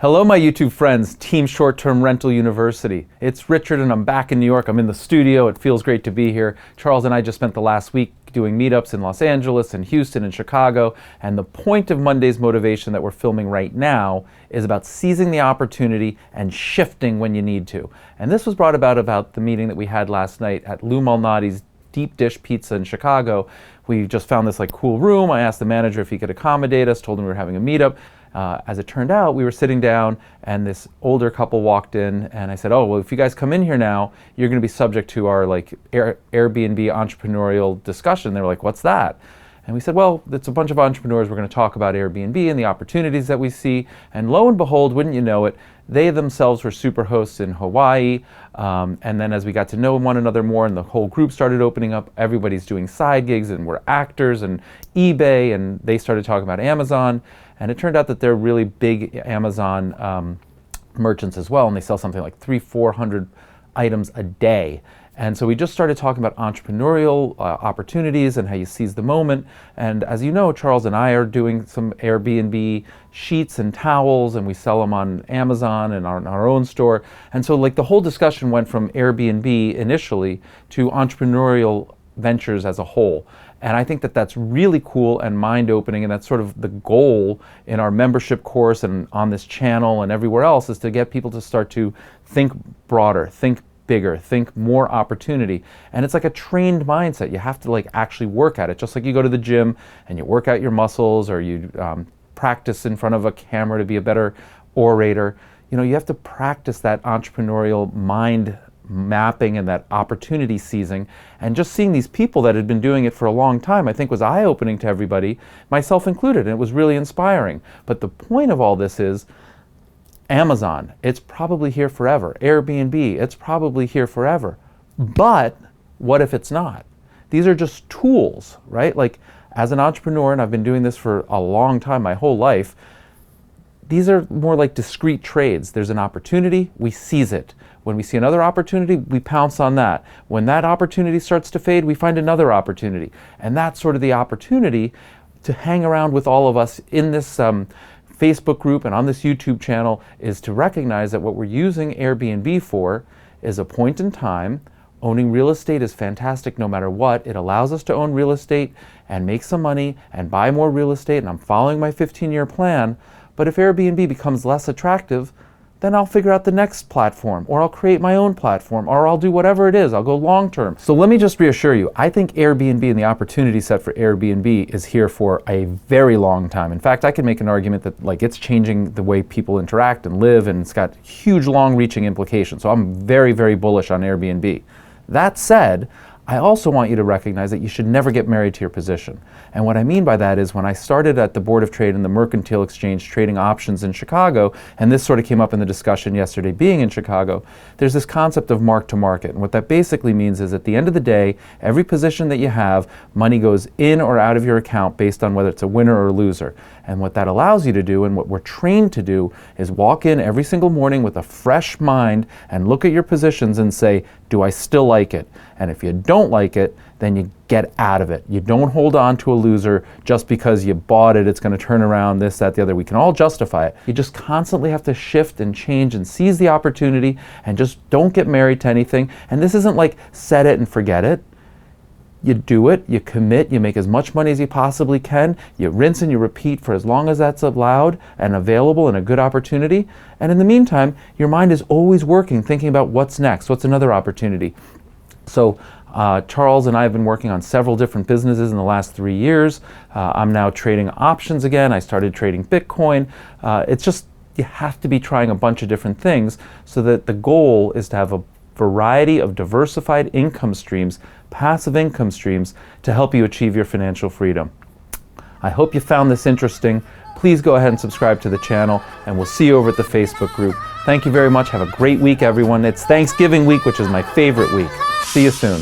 Hello, my YouTube friends, Team Short-Term Rental University. It's Richard and I'm back in New York. I'm in the studio. It feels great to be here. Charles and I just spent the last week doing meetups in Los Angeles and Houston and Chicago. And the point of Monday's Motivation that we're filming right now is about seizing the opportunity and shifting when you need to. And this was brought about the meeting that we had last night at Lou Malnati's Deep Dish Pizza in Chicago. We just found this cool room. I asked the manager if he could accommodate us, told him we were having a meetup. As it turned out, we were sitting down and this older couple walked in and I said, oh, well, if you guys come in here now, you're going to be subject to our Airbnb entrepreneurial discussion. They were like, what's that? And we said, well, it's a bunch of entrepreneurs. We're going to talk about Airbnb and the opportunities that we see. And lo and behold, wouldn't you know it, they themselves were super hosts in Hawaii. And then as we got to know one another more and the whole group started opening up, everybody's doing side gigs and we're actors and eBay, and they started talking about Amazon. And it turned out that they're really big Amazon merchants as well, and they sell something like 300-400 items a day. And so we just started talking about entrepreneurial opportunities and how you seize the moment. And as you know, Charles and I are doing some Airbnb sheets and towels, and we sell them on Amazon and on our own store. And so the whole discussion went from Airbnb initially to entrepreneurial ventures as a whole. And I think that that's really cool and mind-opening, and that's sort of the goal in our membership course and on this channel and everywhere else, is to get people to start to think broader, think bigger, think more opportunity. And it's like a trained mindset. You have to actually work at it, just like you go to the gym and you work out your muscles, or you practice in front of a camera to be a better orator. You know, you have to practice that entrepreneurial mind mapping and that opportunity seizing. And just seeing these people that had been doing it for a long time, I think was eye-opening to everybody, myself included, and it was really inspiring. But the point of all this is, Amazon, it's probably here forever. Airbnb, it's probably here forever. But what if it's not? These are just tools, right? As an entrepreneur, and I've been doing this for a long time, my whole life, these are more like discrete trades. There's an opportunity, we seize it. When we see another opportunity, we pounce on that. When that opportunity starts to fade, we find another opportunity. And that's sort of the opportunity to hang around with all of us in this Facebook group and on this YouTube channel, is to recognize that what we're using Airbnb for is a point in time. Owning real estate is fantastic no matter what. It allows us to own real estate and make some money and buy more real estate, and I'm following my 15-year plan. But if Airbnb becomes less attractive, then I'll figure out the next platform, or I'll create my own platform, or I'll do whatever it is. I'll go long term. So let me just reassure you, I think Airbnb and the opportunity set for Airbnb is here for a very long time. In fact, I can make an argument that it's changing the way people interact and live, and it's got huge long-reaching implications. So I'm very, very bullish on Airbnb. That said, I also want you to recognize that you should never get married to your position. And what I mean by that is, when I started at the Board of Trade and the Mercantile Exchange trading options in Chicago, and this sort of came up in the discussion yesterday being in Chicago, there's this concept of mark to market. And what that basically means is, at the end of the day, every position that you have, money goes in or out of your account based on whether it's a winner or a loser. And what that allows you to do, and what we're trained to do, is walk in every single morning with a fresh mind and look at your positions and say, do I still like it? And if you don't like it, then you get out of it. You don't hold on to a loser just because you bought it, it's going to turn around, this, that, the other. We can all justify it. You just constantly have to shift and change and seize the opportunity, and just don't get married to anything. And this isn't set it and forget it. You do it, you commit, you make as much money as you possibly can, you rinse and you repeat for as long as that's allowed and available and a good opportunity. And in the meantime, your mind is always working, thinking about what's next, what's another opportunity. So Charles and I have been working on several different businesses in the last 3 years. I'm now trading options again. I started trading Bitcoin. It's just, you have to be trying a bunch of different things, so that the goal is to have a variety of diversified income streams, passive income streams, to help you achieve your financial freedom. I hope you found this interesting. Please go ahead and subscribe to the channel, and we'll see you over at the Facebook group. Thank you very much. Have a great week, everyone. It's Thanksgiving week, which is my favorite week. See you soon.